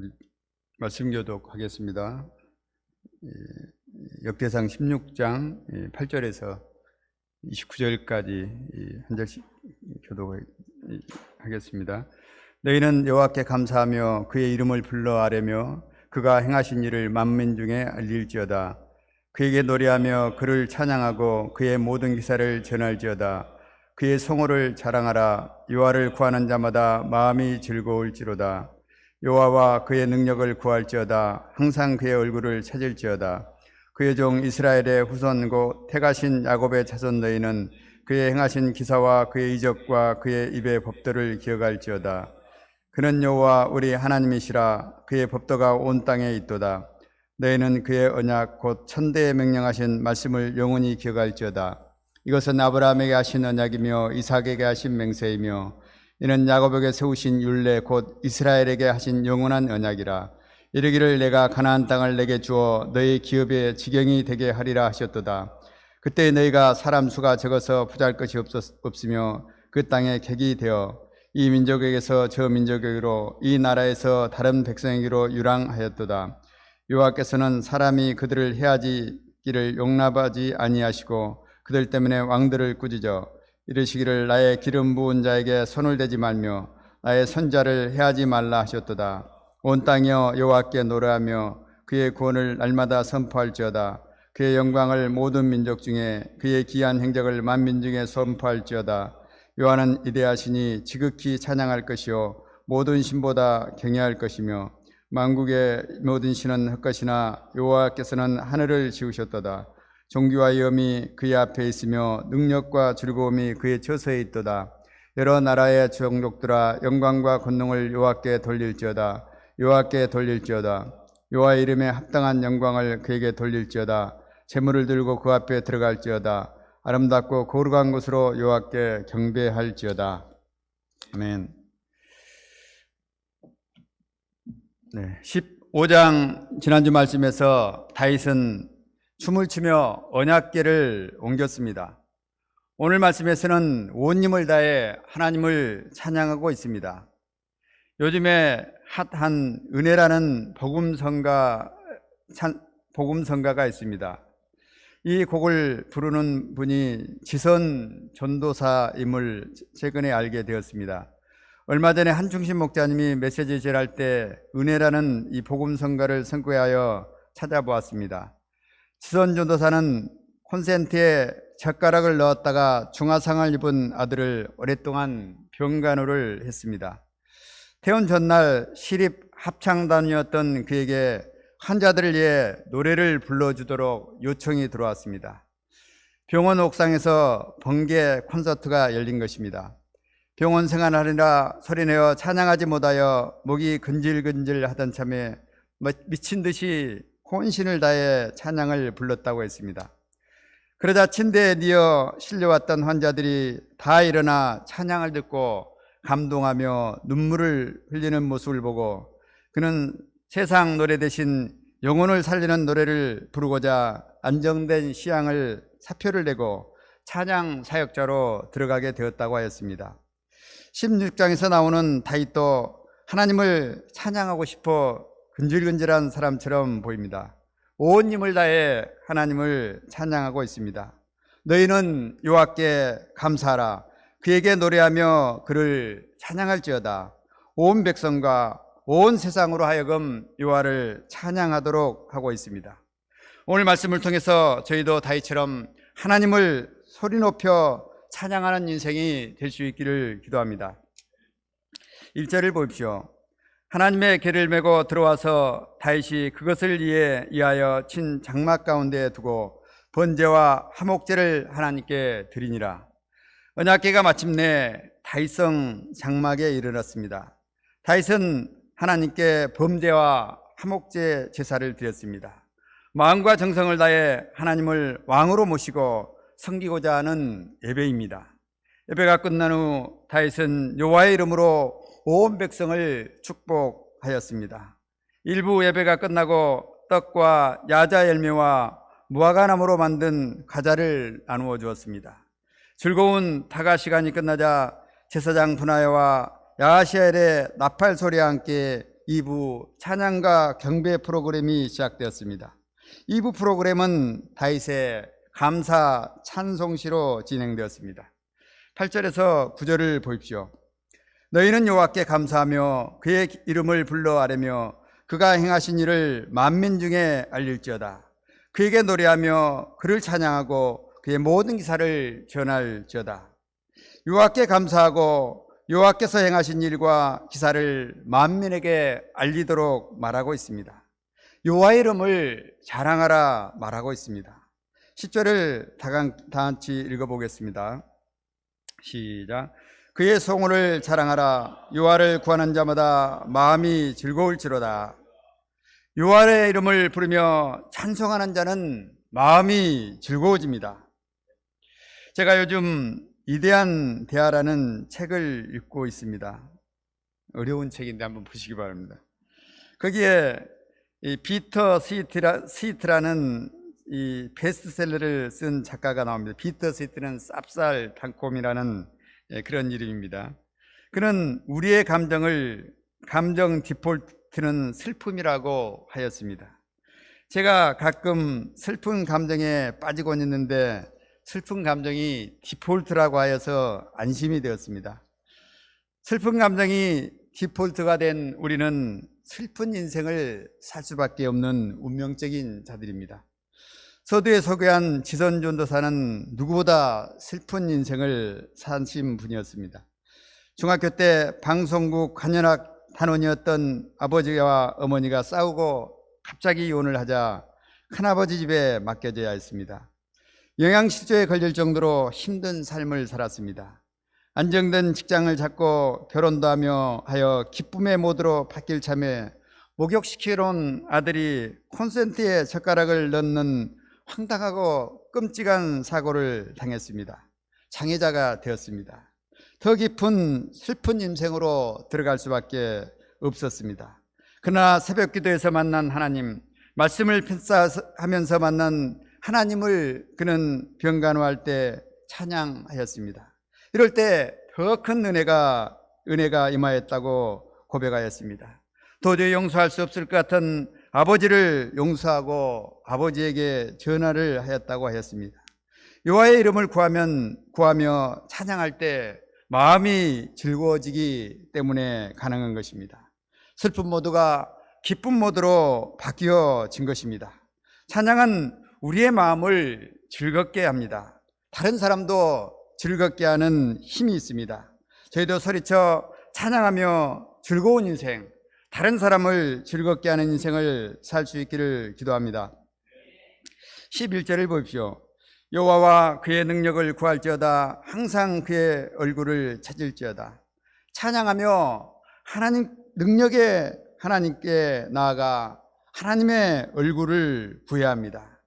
우리 말씀 교독하겠습니다. 역대상 16장 8절에서 29절까지 한 절씩 교독하겠습니다. 너희는 여호와께 감사하며 그의 이름을 불러 아뢰며 그가 행하신 일을 만민 중에 알릴지어다. 그에게 노래하며 그를 찬양하고 그의 모든 기사를 전할지어다. 그의 성호를 자랑하라. 여호와를 구하는 자마다 마음이 즐거울지로다. 여호와와 그의 능력을 구할지어다. 항상 그의 얼굴을 찾을지어다. 그의 종 이스라엘의 후손 곧 택하신 야곱의 자손 너희는 그의 행하신 기사와 그의 이적과 그의 입의 법도를 기억할지어다. 그는 여호와 우리 하나님이시라. 그의 법도가 온 땅에 있도다. 너희는 그의 언약 곧 천대에 명령하신 말씀을 영원히 기억할지어다. 이것은 아브라함에게 하신 언약이며 이삭에게 하신 맹세이며 이는 야곱에게 세우신 율례 곧 이스라엘에게 하신 영원한 언약이라. 이르기를 내가 가나안 땅을 내게 주어 너희 기업의 지경이 되게 하리라 하셨도다. 그때 너희가 사람 수가 적어서 부잘 것이 없으며 그 땅에 객이 되어 이 민족에게서 저 민족에게로 이 나라에서 다른 백성에게로 유랑하였도다. 여호와께서는 사람이 그들을 해하기를 용납하지 아니하시고 그들 때문에 왕들을 꾸짖어 이르시기를 나의 기름 부은 자에게 손을 대지 말며 나의 선자를 해하지 말라 하셨도다. 온 땅이여 여호와께 노래하며 그의 구원을 날마다 선포할지어다. 그의 영광을 모든 민족 중에 그의 기한 행적을 만민 중에 선포할지어다. 여호와는 이대하시니 지극히 찬양할 것이요 모든 신보다 경외할 것이며 만국의 모든 신은 헛것이나 여호와께서는 하늘을 지으셨도다. 존귀와 영이 그의 앞에 있으며 능력과 즐거움이 그의 처소에 있도다. 여러 나라의 종족들아 영광과 권능을 여호와께 돌릴지어다. 여호와께 돌릴지어다. 여호와의 이름에 합당한 영광을 그에게 돌릴지어다. 재물을 들고 그 앞에 들어갈지어다. 아름답고 거룩한 곳으로 여호와께 경배할지어다. 아멘. 네, 15장 지난주 말씀에서 다윗은 춤을 추며 언약궤를 옮겼습니다. 오늘 말씀에서는 온 힘을 다해 하나님을 찬양하고 있습니다. 요즘에 핫한 은혜라는 복음성가가 있습니다. 이 곡을 부르는 분이 지선 전도사임을 최근에 알게 되었습니다. 얼마 전에 한중신 목자님이 메시지 제할 때 은혜라는 이 복음성가를 선구하여 찾아보았습니다. 지선 전도사는 콘센트에 젓가락을 넣었다가 중화상을 입은 아들을 오랫동안 병간호를 했습니다. 퇴원 전날 시립 합창단이었던 그에게 환자들을 위해 노래를 불러주도록 요청이 들어왔습니다. 병원 옥상에서 번개 콘서트가 열린 것입니다. 병원 생활하느라 소리내어 찬양하지 못하여 목이 근질근질 하던 참에 미친 듯이 혼신을 다해 찬양을 불렀다고 했습니다. 그러자 침대에 뉘어 실려왔던 환자들이 다 일어나 찬양을 듣고 감동하며 눈물을 흘리는 모습을 보고 그는 세상 노래 대신 영혼을 살리는 노래를 부르고자 안정된 시향을 사표를 내고 찬양 사역자로 들어가게 되었다고 하였습니다. 16장에서 나오는 다윗도 하나님을 찬양하고 싶어 근질근질한 사람처럼 보입니다. 온 힘을 다해 하나님을 찬양하고 있습니다. 너희는 여호와께 감사하라. 그에게 노래하며 그를 찬양할지어다. 온 백성과 온 세상으로 하여금 여호와를 찬양하도록 하고 있습니다. 오늘 말씀을 통해서 저희도 다윗처럼 하나님을 소리 높여 찬양하는 인생이 될 수 있기를 기도합니다. 1절을 보십시오. 하나님의 궤를 메고 들어와서 다윗이 그것을 위하여 친 장막 가운데 두고 번제와 화목제를 하나님께 드리니라. 언약궤가 마침내 다윗성 장막에 이르렀습니다. 다윗은 하나님께 범제와 화목제 제사를 드렸습니다. 마음과 정성을 다해 하나님을 왕으로 모시고 섬기고자 하는 예배입니다. 예배가 끝난 후 다윗은 여호와의 이름으로 온 백성을 축복하였습니다. 일부 예배가 끝나고 떡과 야자 열매와 무화과나무로 만든 과자를 나누어 주었습니다. 즐거운 다가 시간이 끝나자 제사장 분하야와 야하시엘의 나팔 소리와 함께 2부 찬양과 경배 프로그램이 시작되었습니다. 2부 프로그램은 다윗의 감사 찬송시로 진행되었습니다. 8절에서 9절을 보십시오. 너희는 여호와께 감사하며 그의 이름을 불러 아뢰며 그가 행하신 일을 만민 중에 알릴지어다. 그에게 노래하며 그를 찬양하고 그의 모든 기사를 전할지어다. 여호와께 감사하고 여호와께서 행하신 일과 기사를 만민에게 알리도록 말하고 있습니다. 여호와의 이름을 자랑하라 말하고 있습니다. 10절을 다 같이 읽어보겠습니다. 시작. 그의 성호를 자랑하라. 여호와를 구하는 자마다 마음이 즐거울지로다. 여호와의 이름을 부르며 찬송하는 자는 마음이 즐거워집니다. 제가 요즘 위대한 대화라는 책을 읽고 있습니다. 어려운 책인데 한번 보시기 바랍니다. 거기에 이 피터 스위트라는 이 베스트셀러를 쓴 작가가 나옵니다. 피터 스위트는 쌉쌀 단콤이라는 그런 이름입니다. 그는 우리의 감정 디폴트는 슬픔이라고 하였습니다. 제가 가끔 슬픈 감정에 빠지곤 있는데 슬픈 감정이 디폴트라고 하여서 안심이 되었습니다. 슬픈 감정이 디폴트가 된 우리는 슬픈 인생을 살 수밖에 없는 운명적인 자들입니다. 서두에 소개한 지선 전도사는 누구보다 슬픈 인생을 사신 분이었습니다. 중학교 때 방송국 관현악 단원이었던 아버지와 어머니가 싸우고 갑자기 이혼을 하자 큰아버지 집에 맡겨져야 했습니다. 영양실조에 걸릴 정도로 힘든 삶을 살았습니다. 안정된 직장을 잡고 결혼도 하여 기쁨의 모드로 바뀔 참에 목욕시키러 아들이 콘센트에 젓가락을 넣는 황당하고 끔찍한 사고를 당했습니다. 장애자가 되었습니다. 더 깊은 슬픈 인생으로 들어갈 수밖에 없었습니다. 그러나 새벽 기도에서 만난 하나님, 말씀을 펜사하면서 만난 하나님을 그는 병간호할 때 찬양하였습니다. 이럴 때 더 큰 은혜가 임하였다고 고백하였습니다. 도저히 용서할 수 없을 것 같은 아버지를 용서하고 아버지에게 전화를 하였다고 하였습니다. 여호와의 이름을 구하며 찬양할 때 마음이 즐거워지기 때문에 가능한 것입니다. 슬픈 모드가 기쁜 모드로 바뀌어진 것입니다. 찬양은 우리의 마음을 즐겁게 합니다. 다른 사람도 즐겁게 하는 힘이 있습니다. 저희도 소리쳐 찬양하며 즐거운 인생, 다른 사람을 즐겁게 하는 인생을 살 수 있기를 기도합니다. 11절을 보십시오. 여호와와 그의 능력을 구할지어다. 항상 그의 얼굴을 찾을지어다. 찬양하며 하나님 능력의 하나님께 나아가 하나님의 얼굴을 구해야 합니다.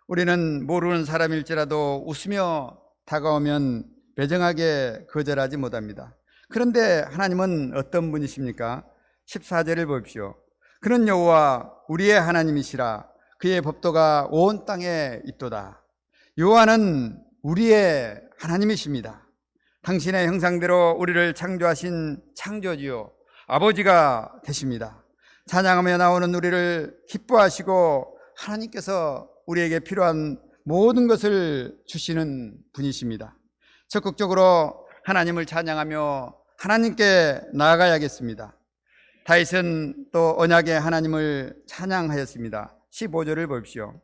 우리는 모르는 사람일지라도 웃으며 다가오면 배정하게 거절하지 못합니다. 그런데 하나님은 어떤 분이십니까? 14절을 보십시오. 그는 여호와 우리의 하나님이시라. 그의 법도가 온 땅에 있도다. 여호와는 우리의 하나님이십니다. 당신의 형상대로 우리를 창조하신 창조주요 아버지가 되십니다. 찬양하며 나오는 우리를 기뻐하시고 하나님께서 우리에게 필요한 모든 것을 주시는 분이십니다. 적극적으로 하나님을 찬양하며 하나님께 나아가야겠습니다. 다윗은 또 언약의 하나님을 찬양하였습니다. 15절을 보십시오.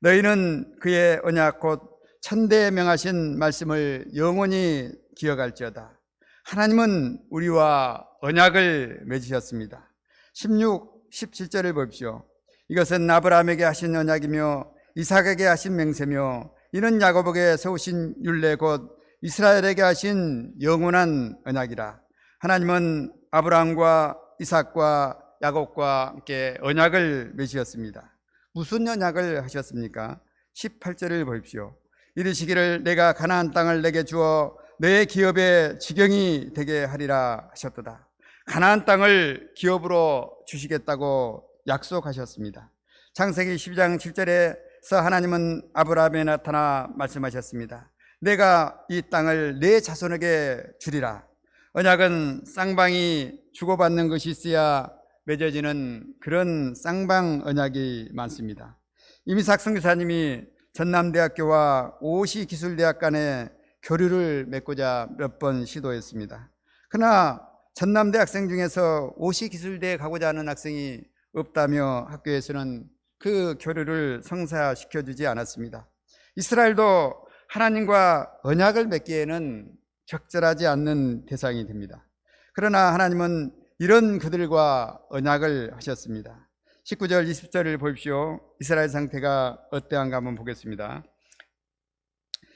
너희는 그의 언약 곧 천대에 명하신 말씀을 영원히 기억할지어다. 하나님은 우리와 언약을 맺으셨습니다. 16, 17절을 보십시오. 이것은 아브라함에게 하신 언약이며 이삭에게 하신 맹세며 이는 야곱에게 세우신 율례 곧 이스라엘에게 하신 영원한 언약이라. 하나님은 아브라함과 이삭과 야곱과 함께 언약을 맺으셨습니다. 무슨 언약을 하셨습니까? 18절을 보십시오. 이르시기를 내가 가나안 땅을 내게 주어 내 기업의 지경이 되게 하리라 하셨도다. 가나안 땅을 기업으로 주시겠다고 약속하셨습니다. 창세기 12장 7절에서 하나님은 아브라함에 나타나 말씀하셨습니다. 내가 이 땅을 내 자손에게 주리라. 언약은 쌍방이 주고받는 것이 있어야 맺어지는 그런 쌍방 언약이 많습니다. 이미삭 선교사님이 전남대학교와 오시기술대학 간의 교류를 맺고자 몇 번 시도했습니다. 그러나 전남대 학생 중에서 오시기술대에 가고자 하는 학생이 없다며 학교에서는 그 교류를 성사시켜주지 않았습니다. 이스라엘도 하나님과 언약을 맺기에는 적절하지 않는 대상이 됩니다. 그러나 하나님은 이런 그들과 언약을 하셨습니다. 19절 20절을 보십시오. 이스라엘 상태가 어떠한가 한번 보겠습니다.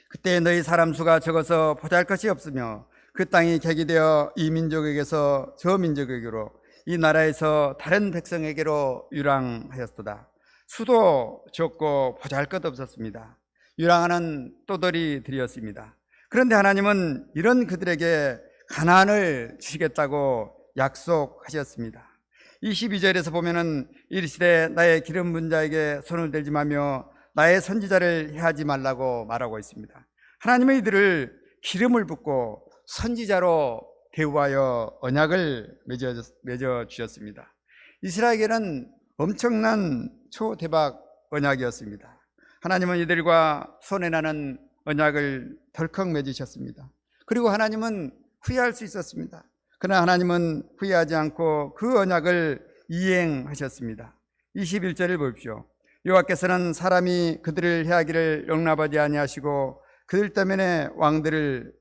그때 너희 사람 수가 적어서 보잘것이 없으며 그 땅이 객이되어 이 민족에게서 저 민족에게로 이 나라에서 다른 백성에게로 유랑하였도다. 수도 적고 보잘것 없었습니다. 유랑하는 또돌이들이었습니다. 그런데 하나님은 이런 그들에게 가나안을 주시겠다고 약속하셨습니다. 22절에서 보면은 이르시되 나의 기름 분 자에게 손을 대지 마며 나의 선지자를 해하지 말라고 말하고 있습니다. 하나님은 이들을 기름을 붓고 선지자로 대우하여 언약을 맺어 주셨습니다. 이스라엘에게는 엄청난 초대박 언약이었습니다. 하나님은 이들과 손해나는 언약을 덜컥 맺으셨습니다. 그리고 하나님은 후회할 수 있었습니다. 그러나 하나님은 후회하지 않고 그 언약을 이행하셨습니다. 21절을 보십시오. 여호와께서는 사람이 그들을 해하기를 용납하지 아니하시고 그들 때문에 왕들을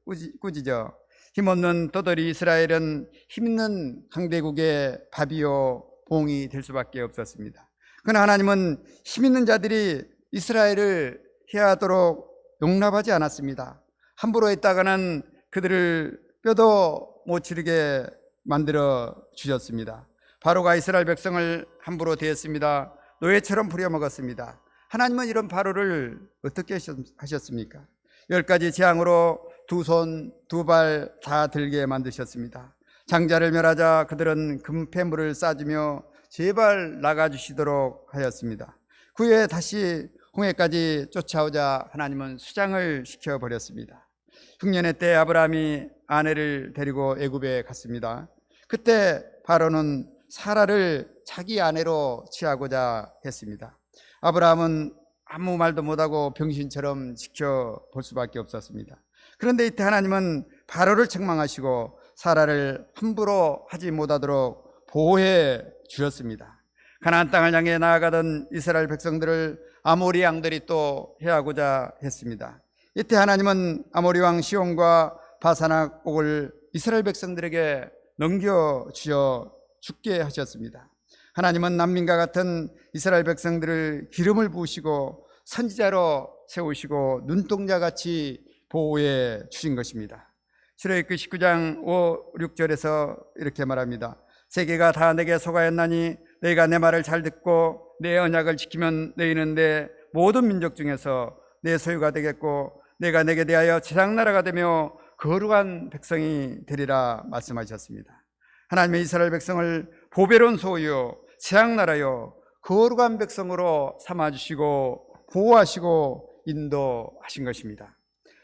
꾸짖어 힘없는 떠돌이 이스라엘은 힘있는 강대국의 밥이요 봉이 될 수밖에 없었습니다. 그러나 하나님은 힘있는 자들이 이스라엘을 해하도록 용납하지 않았습니다. 함부로 했다가는 그들을 뼈도 못 치르게 만들어 주셨습니다. 바로가 이스라엘 백성을 함부로 대했습니다. 노예처럼 부려먹었습니다. 하나님은 이런 바로를 어떻게 하셨습니까? 10가지 재앙으로 두 손, 두 발 다 들게 만드셨습니다. 장자를 멸하자 그들은 금폐물을 싸주며 제발 나가주시도록 하였습니다. 그 후에 다시 홍해까지 쫓아오자 하나님은 수장을 시켜버렸습니다. 흉년의 때 아브라함이 아내를 데리고 애굽에 갔습니다. 그때 바로는 사라를 자기 아내로 취하고자 했습니다. 아브라함은 아무 말도 못하고 병신처럼 지켜볼 수밖에 없었습니다. 그런데 이때 하나님은 바로를 책망하시고 사라를 함부로 하지 못하도록 보호해 주셨습니다. 가나안 땅을 향해 나아가던 이스라엘 백성들을 아모리 왕들이 또 해하고자 했습니다. 이때 하나님은 아모리 왕 시온과 바산악 옥을 이스라엘 백성들에게 넘겨주어 죽게 하셨습니다. 하나님은 난민과 같은 이스라엘 백성들을 기름을 부으시고 선지자로 세우시고 눈동자같이 보호해 주신 것입니다. 출애굽기 19장 5, 6절에서 이렇게 말합니다. 세계가 다 내게 속하였나니 너희가 내 말을 잘 듣고 내 언약을 지키면 너희는 내 모든 민족 중에서 내 소유가 되겠고 내가 내게 대하여 제장나라가 되며 거룩한 백성이 되리라 말씀하셨습니다. 하나님의 이스라엘 백성을 보배로운 소유, 제장나라요 거룩한 백성으로 삼아주시고 보호하시고 인도하신 것입니다.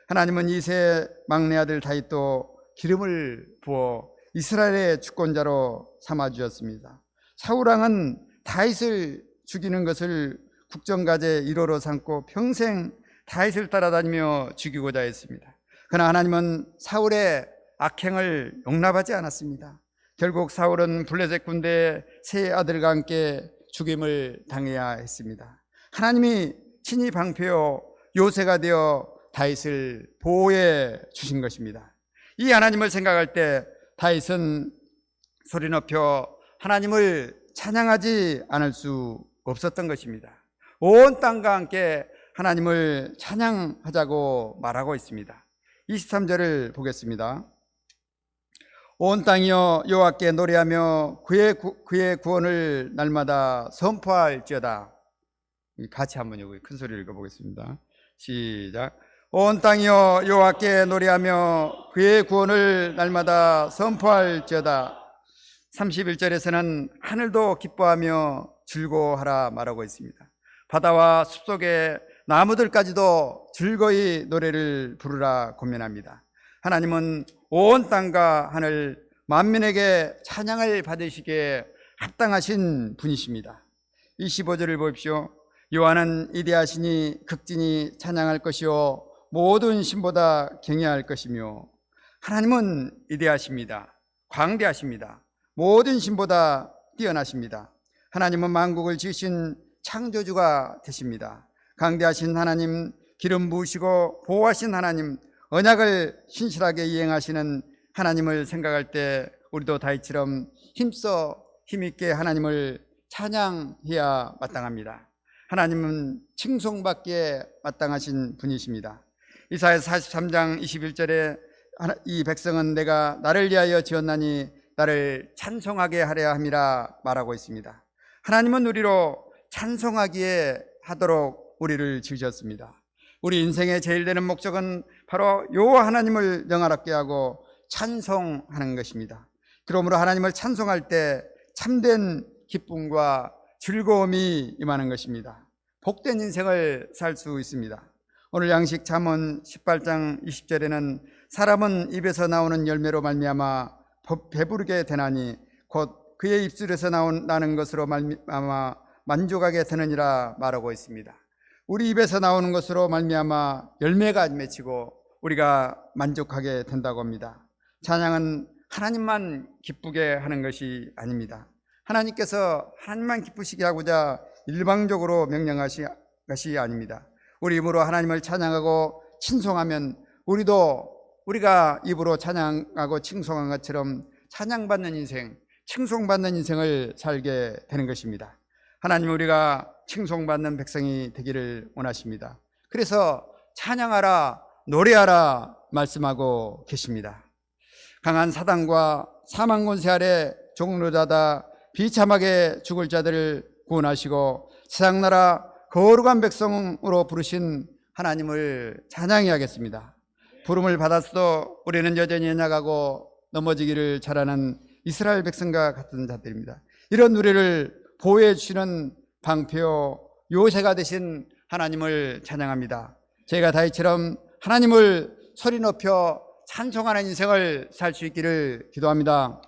하나님은 이세 막내 아들 다윗도 기름을 부어 이스라엘의 주권자로 삼아주셨습니다. 사울왕은 다윗을 죽이는 것을 국정과제 1호로 삼고 평생 다윗을 따라다니며 죽이고자 했습니다. 그러나 하나님은 사울의 악행을 용납하지 않았습니다. 결국 사울은 블레셋 군대의 세 아들과 함께 죽임을 당해야 했습니다. 하나님이 친히 방패요 요새가 되어 다윗을 보호해 주신 것입니다. 이 하나님을 생각할 때 다윗은 소리 높여 하나님을 찬양하지 않을 수 없었던 것입니다. 온 땅과 함께 하나님을 찬양하자고 말하고 있습니다. 23절을 보겠습니다. 온 땅이여 여호와께 노래하며 그의 구원을 날마다 선포할지어다. 같이 한번 여기 큰 소리를 읽어보겠습니다. 시작. 온 땅이여 여호와께 노래하며 그의 구원을 날마다 선포할지어다. 31절에서는 하늘도 기뻐하며 즐거워하라 말하고 있습니다. 바다와 숲속의 나무들까지도 즐거이 노래를 부르라 권면합니다. 하나님은 온 땅과 하늘 만민에게 찬양을 받으시기에 합당하신 분이십니다. 이 15절을 보십시오. 여호와는 이대하시니 극진히 찬양할 것이요 모든 신보다 경외할 것이며. 하나님은 이대하십니다. 광대하십니다. 모든 신보다 뛰어나십니다. 하나님은 만국을 지으신 창조주가 되십니다. 강대하신 하나님, 기름 부으시고 보호하신 하나님, 언약을 신실하게 이행하시는 하나님을 생각할 때 우리도 다윗처럼 힘써 힘있게 하나님을 찬양해야 마땅합니다. 하나님은 칭송받기에 마땅하신 분이십니다. 이사야 43장 21절에 이 백성은 내가 나를 위하여 지었나니 나를 찬송하게 하려 함이라 말하고 있습니다. 하나님은 우리로 찬송하기에 하도록 우리를 지으셨습니다. 우리 인생의 제일 되는 목적은 바로 여호와 하나님을 영화롭게 하고 찬송하는 것입니다. 그러므로 하나님을 찬송할 때 참된 기쁨과 즐거움이 임하는 것입니다. 복된 인생을 살 수 있습니다. 오늘 양식 잠언 18장 20절에는 사람은 입에서 나오는 열매로 말미암아 배부르게 되나니 곧 그의 입술에서 나는 것으로 말미암아 만족하게 되느니라 말하고 있습니다. 우리 입에서 나오는 것으로 말미암아 열매가 맺히고 우리가 만족하게 된다고 합니다. 찬양은 하나님만 기쁘게 하는 것이 아닙니다. 하나님께서 하나님만 기쁘시게 하고자 일방적으로 명령하신 것이 아닙니다. 우리 입으로 하나님을 찬양하고 칭송하면 우리가 입으로 찬양하고 칭송한 것처럼 찬양받는 인생, 칭송받는 인생을 살게 되는 것입니다. 하나님은 우리가 칭송받는 백성이 되기를 원하십니다. 그래서 찬양하라, 노래하라 말씀하고 계십니다. 강한 사단과 사망 권세 아래 종로자다 비참하게 죽을 자들을 구원하시고 세상 나라 거룩한 백성으로 부르신 하나님을 찬양해야겠습니다. 부름을 받았어도 우리는 여전히 연약하고 넘어지기를 잘하는 이스라엘 백성과 같은 자들입니다. 이런 우리를 보호해 주시는 방패요 요새가 되신 하나님을 찬양합니다. 저희가 다윗처럼 하나님을 소리 높여 찬송하는 인생을 살 수 있기를 기도합니다.